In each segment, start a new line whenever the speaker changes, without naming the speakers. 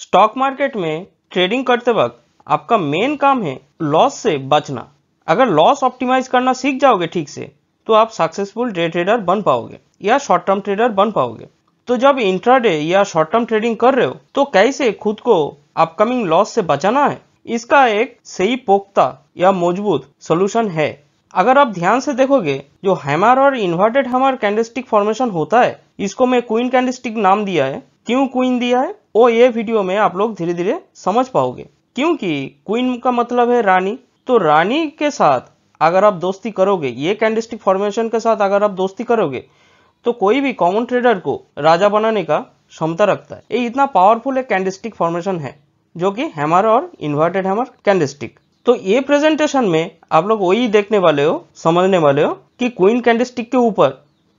Stock market में trading करते वक्त आपका मेन काम है लॉस से बचना। अगर लॉस ऑप्टिमाइज करना सीख जाओगे ठीक से तो आप सक्सेसफुल डे ट्रेडर बन पाओगे या शॉर्ट टर्म ट्रेडर बन पाओगे। तो जब इंट्राडे या शॉर्ट टर्म ट्रेडिंग कर रहे हो तो कैसे खुद को अपकमिंग लॉस से बचाना है, इसका एक सही पुख्ता या मजबूत सोल्यूशन है। अगर आप ध्यान से देखोगे, जो हैमर और इन्वर्टेड हैमर कैंडलस्टिक फॉर्मेशन होता है, इसको मैं क्वीन कैंडलस्टिक नाम दिया है। क्यों क्वीन दिया है वो ये वीडियो में आप लोग धीरे धीरे समझ पाओगे। क्योंकि क्वीन का मतलब है रानी, तो रानी के साथ अगर आप दोस्ती करोगे, ये कैंडलस्टिक फॉर्मेशन के साथ अगर आप दोस्ती करोगे तो कोई भी कॉमन ट्रेडर को राजा बनाने का क्षमता रखता है। ये इतना पावरफुल एक कैंडलस्टिक फॉर्मेशन है जो कि हैमर और इन्वर्टेड हैमर कैंडलस्टिक। तो ये प्रेजेंटेशन में आप लोग वही देखने वाले हो, समझने वाले हो कि क्वीन कैंडलस्टिक के ऊपर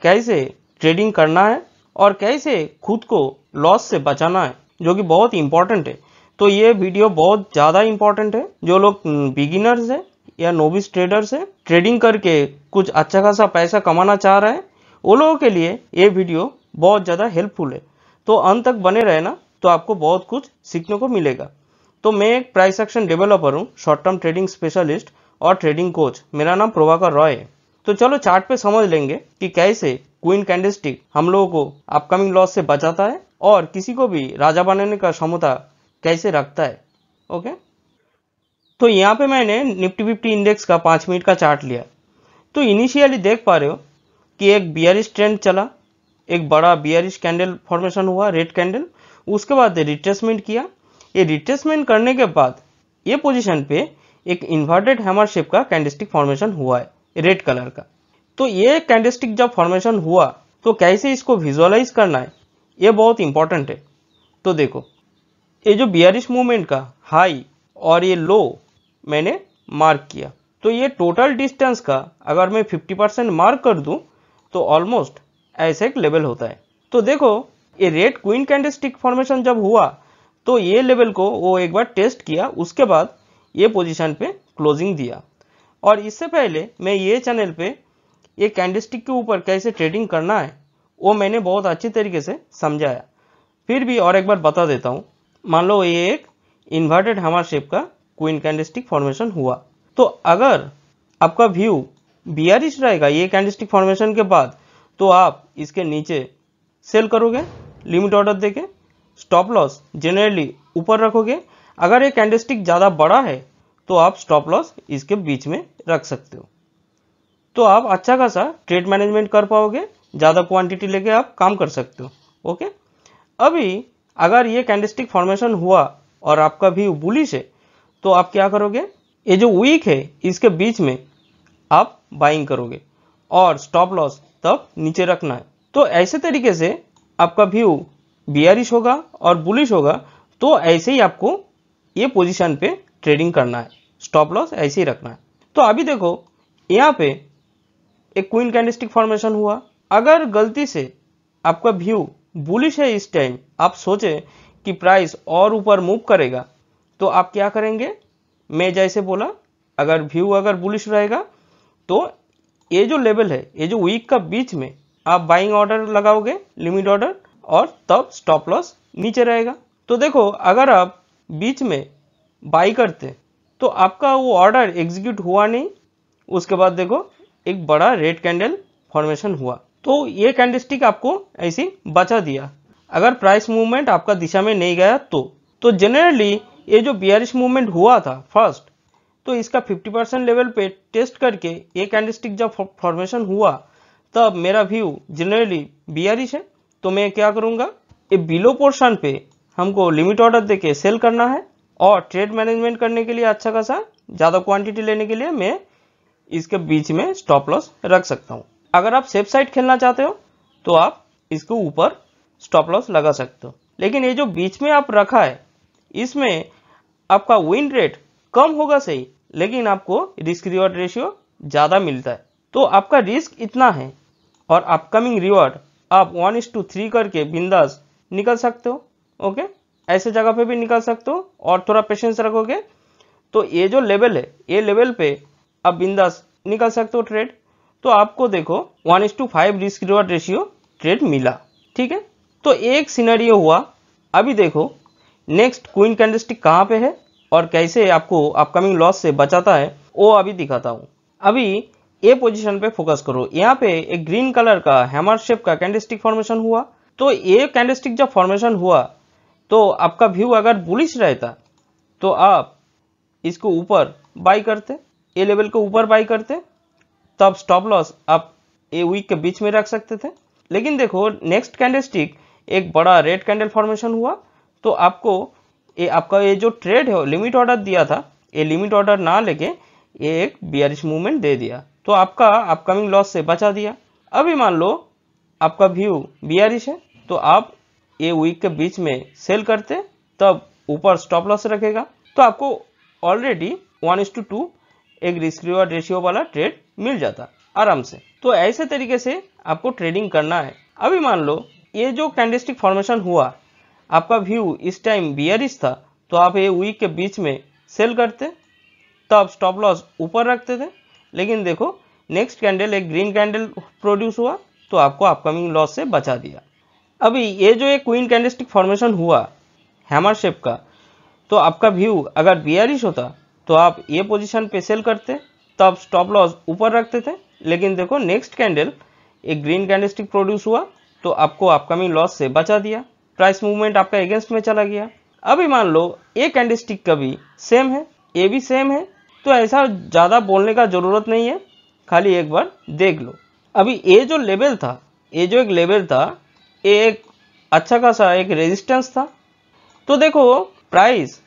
कैसे ट्रेडिंग करना है और कैसे खुद को लॉस से बचाना है, जो कि बहुत इंपॉर्टेंट है। तो ये वीडियो बहुत ज़्यादा इंपॉर्टेंट है। जो लोग बिगिनर्स है या नोविस ट्रेडर्स है, ट्रेडिंग करके कुछ अच्छा खासा पैसा कमाना चाह रहे हैं, वो लोगों के लिए ये वीडियो बहुत ज़्यादा हेल्पफुल है। तो अंत तक बने रहना, तो आपको बहुत कुछ सीखने को मिलेगा। तो मैं एक प्राइस एक्शन डेवलपर हूँ, शॉर्ट टर्म ट्रेडिंग स्पेशलिस्ट और ट्रेडिंग कोच। मेरा नाम प्रभाकर रॉय है। तो चलो चार्ट पे समझ लेंगे कि कैसे क्वीन कैंडलस्टिक हम लोगों को अपकमिंग लॉस से बचाता है और किसी को भी राजा बनाने का क्षमता कैसे रखता है। ओके, तो यहाँ पे मैंने निफ्टी 50 इंडेक्स का 5 मिनट का चार्ट लिया। तो इनिशियली देख पा रहे हो कि एक बियरिश ट्रेंड चला, एक बड़ा बियरिश कैंडल फॉर्मेशन हुआ, रेड कैंडल। उसके बाद रिट्रेसमेंट किया। ये रिट्रेसमेंट करने के बाद ये पोजीशन पे एक इन्वर्टेड हैमर शेप का कैंडलस्टिक फॉर्मेशन हुआ है, रेड कलर का। तो ये कैंडलस्टिक जब फॉर्मेशन हुआ तो कैसे इसको विजुअलाइज करना है, ये बहुत इंपॉर्टेंट है। तो देखो, ये जो बियरिश मूवमेंट का हाई और ये लो मैंने मार्क किया। तो ये टोटल डिस्टेंस का अगर मैं 50% मार्क कर दूं तो ऑलमोस्ट ऐसे एक लेवल होता है। तो देखो, ये रेड क्वीन कैंडलस्टिक फॉर्मेशन जब हुआ तो ये लेवल को वो एक बार टेस्ट किया, उसके बाद ये पोजीशन पे क्लोजिंग दिया। और इससे पहले मैं ये चैनल पे ये कैंडलस्टिक के ऊपर कैसे ट्रेडिंग करना है वो मैंने बहुत अच्छी तरीके से समझाया। फिर भी और एक बार बता देता हूँ। मान लो ये एक इन्वर्टेड हैमर शेप का क्वीन कैंडलस्टिक फॉर्मेशन हुआ, तो अगर आपका व्यू बियरिश रहेगा ये कैंडलस्टिक फॉर्मेशन के बाद, तो आप इसके नीचे सेल करोगे लिमिट ऑर्डर देके। स्टॉप लॉस जनरली ऊपर रखोगे। अगर ये कैंडलस्टिक ज़्यादा बड़ा है तो आप स्टॉप लॉस इसके बीच में रख सकते हो। तो आप अच्छा खासा ट्रेड मैनेजमेंट कर पाओगे, ज़्यादा क्वांटिटी लेके आप काम कर सकते हो। ओके, अभी अगर ये कैंडलस्टिक फॉर्मेशन हुआ और आपका व्यू बुलिश है तो आप क्या करोगे, ये जो वीक है इसके बीच में आप बाइंग करोगे और स्टॉप लॉस तब नीचे रखना है। तो ऐसे तरीके से आपका व्यू बियरिश होगा और बुलिश होगा, तो ऐसे ही आपको ये पोजीशन पे ट्रेडिंग करना है, स्टॉप लॉस ऐसे ही रखना है। तो अभी देखो, यहाँ पे एक क्वीन कैंडलस्टिक फॉर्मेशन हुआ। अगर गलती से आपका व्यू बुलिश है, इस टाइम आप सोचे कि प्राइस और ऊपर मूव करेगा, तो आप क्या करेंगे, मैं जैसे बोला, अगर व्यू अगर बुलिश रहेगा तो ये जो लेवल है, ये जो वीक का बीच में आप बाइंग ऑर्डर लगाओगे, लिमिट ऑर्डर, और तब स्टॉप लॉस नीचे रहेगा। तो देखो, अगर आप बीच में बाई करते तो आपका वो ऑर्डर एग्जीक्यूट हुआ नहीं। उसके बाद देखो, एक बड़ा रेड कैंडल फॉर्मेशन हुआ, तो ये कैंडलस्टिक आपको ऐसी बचा दिया। अगर प्राइस मूवमेंट आपका दिशा में नहीं गया तो जनरली ये जो बियरिश मूवमेंट हुआ था फर्स्ट, तो इसका 50% लेवल पे टेस्ट करके ये कैंडलस्टिक जब फॉर्मेशन हुआ तब मेरा व्यू जनरली बियरिश है। तो मैं क्या करूंगा, ये बिलो पोर्शन पे हमको लिमिट ऑर्डर देके सेल करना है और ट्रेड मैनेजमेंट करने के लिए अच्छा खासा ज़्यादा क्वांटिटी लेने के लिए मैं इसके बीच में स्टॉप लॉस रख सकता हूँ। अगर आप सेफ साइड खेलना चाहते हो तो आप इसके ऊपर स्टॉप लॉस लगा सकते हो। लेकिन ये जो बीच में आप रखा है, इसमें आपका विन रेट कम होगा सही, लेकिन आपको रिस्क रिवॉर्ड रेशियो ज़्यादा मिलता है। तो आपका रिस्क इतना है और अपकमिंग रिवॉर्ड आप 1:3 करके बिंदास निकल सकते हो। ओके, ऐसे जगह पे भी निकल सकते हो और थोड़ा पेशेंस रखोगे तो ये जो लेवल है, ये लेवल पे आप बिंदास निकल सकते हो ट्रेड। तो आपको देखो 1:5 रिस्क रिवॉर्ड रेशियो ट्रेड मिला। ठीक है, तो एक सिनेरियो हुआ। अभी देखो, नेक्स्ट क्वीन कैंडलस्टिक कहाँ पे है और कैसे आपको अपकमिंग लॉस से बचाता है वो अभी दिखाता हूँ। अभी ए पोजीशन पे फोकस करो। यहाँ पे एक ग्रीन कलर का हैमर शेप का कैंडलस्टिक फॉर्मेशन हुआ। तो ये कैंडलस्टिक जब फॉर्मेशन हुआ तो आपका व्यू अगर बुलिश रहता तो आप इसको ऊपर बाई करते, ए लेवल के ऊपर बाई करते, तब स्टॉप लॉस आप ए वीक के बीच में रख सकते थे। लेकिन देखो नेक्स्ट कैंडलस्टिक एक बड़ा रेड कैंडल फॉर्मेशन हुआ तो आपका ये जो ट्रेड है लिमिट ऑर्डर दिया था, ये लिमिट ऑर्डर ना लेके ये एक बियरिश मूवमेंट दे दिया तो आपका अपकमिंग लॉस से बचा दिया। अभी मान लो आपका व्यू बियरिश है तो आप ये वीक के बीच में सेल करते, तब ऊपर स्टॉप लॉस रखेगा तो आपको ऑलरेडी 1:2 एक रिस्क रिवॉर्ड रेशियो वाला ट्रेड मिल जाता आराम से। तो ऐसे तरीके से आपको ट्रेडिंग करना है। अभी मान लो ये जो कैंडलस्टिक फॉर्मेशन हुआ आपका व्यू इस टाइम बियरिश था तो आप ये वीक के बीच में सेल करते, तब स्टॉप लॉस ऊपर रखते थे। लेकिन देखो नेक्स्ट कैंडल एक ग्रीन कैंडल प्रोड्यूस हुआ तो आपको अपकमिंग लॉस से बचा दिया। अभी ये जो एक क्वीन कैंडलस्टिक फॉर्मेशन हुआ हैमर शेप का तो आपका व्यू अगर बियरिश होता तो आप ये पोजीशन पे सेल करते, तब स्टॉप लॉस ऊपर रखते थे। लेकिन देखो नेक्स्ट कैंडल एक ग्रीन कैंडलस्टिक प्रोड्यूस हुआ तो आपको अपकमिंग लॉस से बचा दिया, प्राइस मूवमेंट आपका अगेंस्ट में चला गया। अभी मान लो ये कैंडलस्टिक का भी सेम है, ये भी सेम है, तो ऐसा ज़्यादा बोलने का ज़रूरत नहीं है, खाली एक बार देख लो। अभी ये जो लेवल था, ये जो एक लेवल था, ये एक अच्छा खासा एक रेजिस्टेंस था। तो देखो प्राइस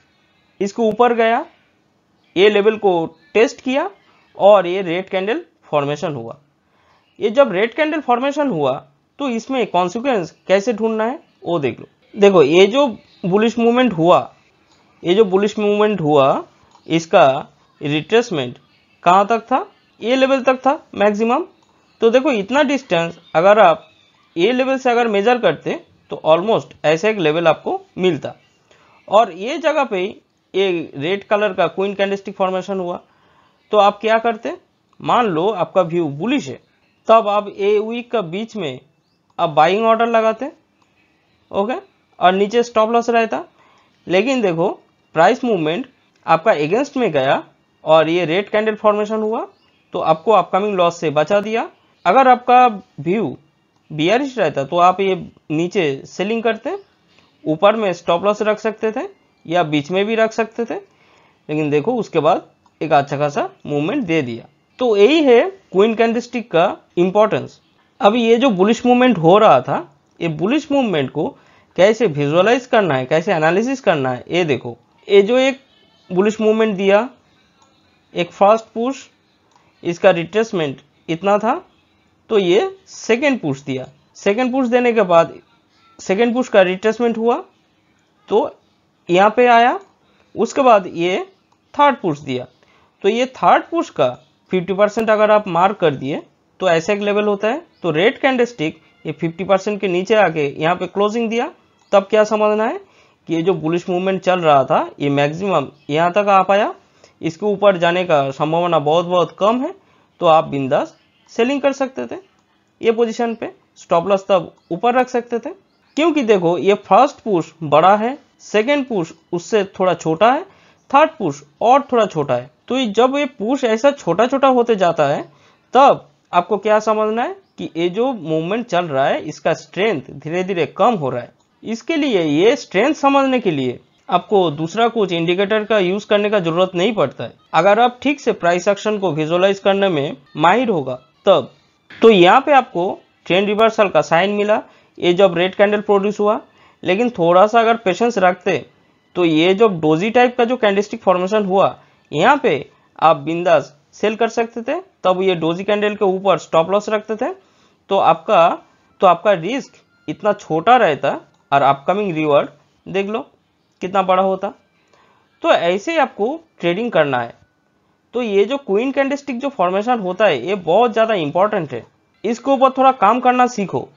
इसको ऊपर गया, ये लेवल को टेस्ट किया और ये रेड कैंडल फॉर्मेशन हुआ। ये जब रेड कैंडल फॉर्मेशन हुआ तो इसमें कॉन्सिक्वेंस कैसे ढूंढना है वो देख लो। देखो ये जो बुलिश मूवमेंट हुआ, इसका रिट्रेसमेंट कहाँ तक था, ये लेवल तक था मैक्सिमम। तो देखो इतना डिस्टेंस अगर आप ये लेवल से अगर मेजर करते तो ऑलमोस्ट ऐसा एक लेवल आपको मिलता। और ये जगह पे ये रेड कलर का क्वीन कैंडलस्टिक फॉर्मेशन हुआ तो आप क्या करते, मान लो आपका व्यू बुलिश है तब आप ए वीक का बीच में आप बाइंग ऑर्डर लगाते, ओके, और नीचे स्टॉप लॉस रहता। लेकिन देखो प्राइस मूवमेंट आपका अगेंस्ट में गया और ये रेड कैंडल फॉर्मेशन हुआ तो आपको अपकमिंग लॉस से बचा दिया। अगर आपका व्यू बियरिश रहता तो आप ये नीचे सेलिंग करते, ऊपर में स्टॉप लॉस रख सकते थे या बीच में भी रख सकते थे। लेकिन देखो उसके बाद एक अच्छा खासा मूवमेंट दे दिया। तो यही है क्वीन कैंडलस्टिक का इम्पोर्टेंस। अभी ये जो बुलिश मूवमेंट हो रहा था, ये बुलिश मूवमेंट को कैसे विजुअलाइज करना है, कैसे एनालिसिस करना है, ये देखो। ये जो एक बुलिश मूवमेंट दिया, एक फर्स्ट पुश, इसका रिट्रेसमेंट इतना था तो ये सेकेंड पुश दिया। सेकेंड पुश देने के बाद सेकेंड पुश का रिट्रेसमेंट हुआ तो यहाँ पे आया, उसके बाद ये थर्ड पुश दिया। तो ये थर्ड पुश का 50% अगर आप मार्क कर दिए तो ऐसा एक लेवल होता है। तो रेड कैंडलस्टिक ये 50% के नीचे आके यहाँ पे क्लोजिंग दिया, तब क्या समझना है कि ये जो बुलिश मूवमेंट चल रहा था ये मैक्सिमम यहाँ तक आ पाया, इसके ऊपर जाने का संभावना बहुत बहुत कम है। तो आप बिंदास सेलिंग कर सकते थे, ये पोजीशन पे स्टॉप लॉस तब ऊपर रख सकते थे। क्योंकि देखो ये फर्स्ट पुश बड़ा है, सेकेंड पुश उससे थोड़ा छोटा है, थर्ड पुश और थोड़ा छोटा है। तो जब ये पुश ऐसा छोटा छोटा होते जाता है तब आपको क्या समझना है कि ये जो मूवमेंट चल रहा है इसका स्ट्रेंथ धीरे धीरे कम हो रहा है। इसके लिए ये स्ट्रेंथ समझने के लिए आपको दूसरा कुछ इंडिकेटर का यूज करने का जरूरत नहीं पड़ता है। अगर आप ठीक से प्राइस एक्शन को विजुअलाइज करने में माहिर होगा तब। तो यहाँ पे आपको ट्रेंड रिवर्सल का साइन मिला, ये जब रेड कैंडल प्रोड्यूस हुआ। लेकिन थोड़ा सा अगर पेशेंस रखते तो ये जो डोजी टाइप का जो कैंडलस्टिक फॉर्मेशन हुआ यहाँ पे आप बिंदास सेल कर सकते थे, तब ये डोजी कैंडल के ऊपर स्टॉप लॉस रखते थे तो आपका रिस्क इतना छोटा रहता और अपकमिंग रिवॉर्ड देख लो कितना बड़ा होता। तो ऐसे ही आपको ट्रेडिंग करना है। तो ये जो क्वीन कैंडलस्टिक जो फॉर्मेशन होता है ये बहुत ज़्यादा इंपॉर्टेंट है, इसके ऊपर थोड़ा काम करना सीखो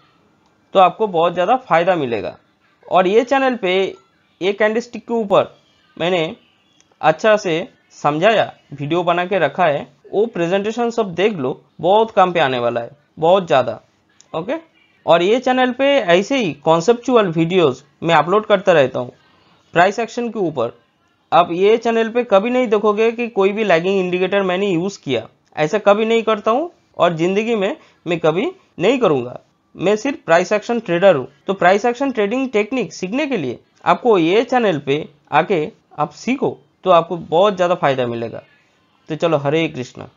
तो आपको बहुत ज़्यादा फायदा मिलेगा। और ये चैनल पे ये कैंडलस्टिक के ऊपर मैंने अच्छा से समझाया, वीडियो बना के रखा है, वो प्रेजेंटेशन सब देख लो, बहुत काम पे आने वाला है, बहुत ज़्यादा, ओके। और ये चैनल पे ऐसे ही कॉन्सेप्चुअल वीडियोस मैं अपलोड करता रहता हूँ, प्राइस एक्शन के ऊपर। आप ये चैनल पे कभी नहीं देखोगे कि कोई भी लैगिंग इंडिकेटर मैंने यूज़ किया, ऐसा कभी नहीं करता हूँ और ज़िंदगी में मैं कभी नहीं करूँगा। मैं सिर्फ प्राइस एक्शन ट्रेडर हूँ। तो प्राइस एक्शन ट्रेडिंग टेक्निक सीखने के लिए आपको ये चैनल पे आके आप सीखो, तो आपको बहुत ज़्यादा फायदा मिलेगा। तो चलो, हरे कृष्णा।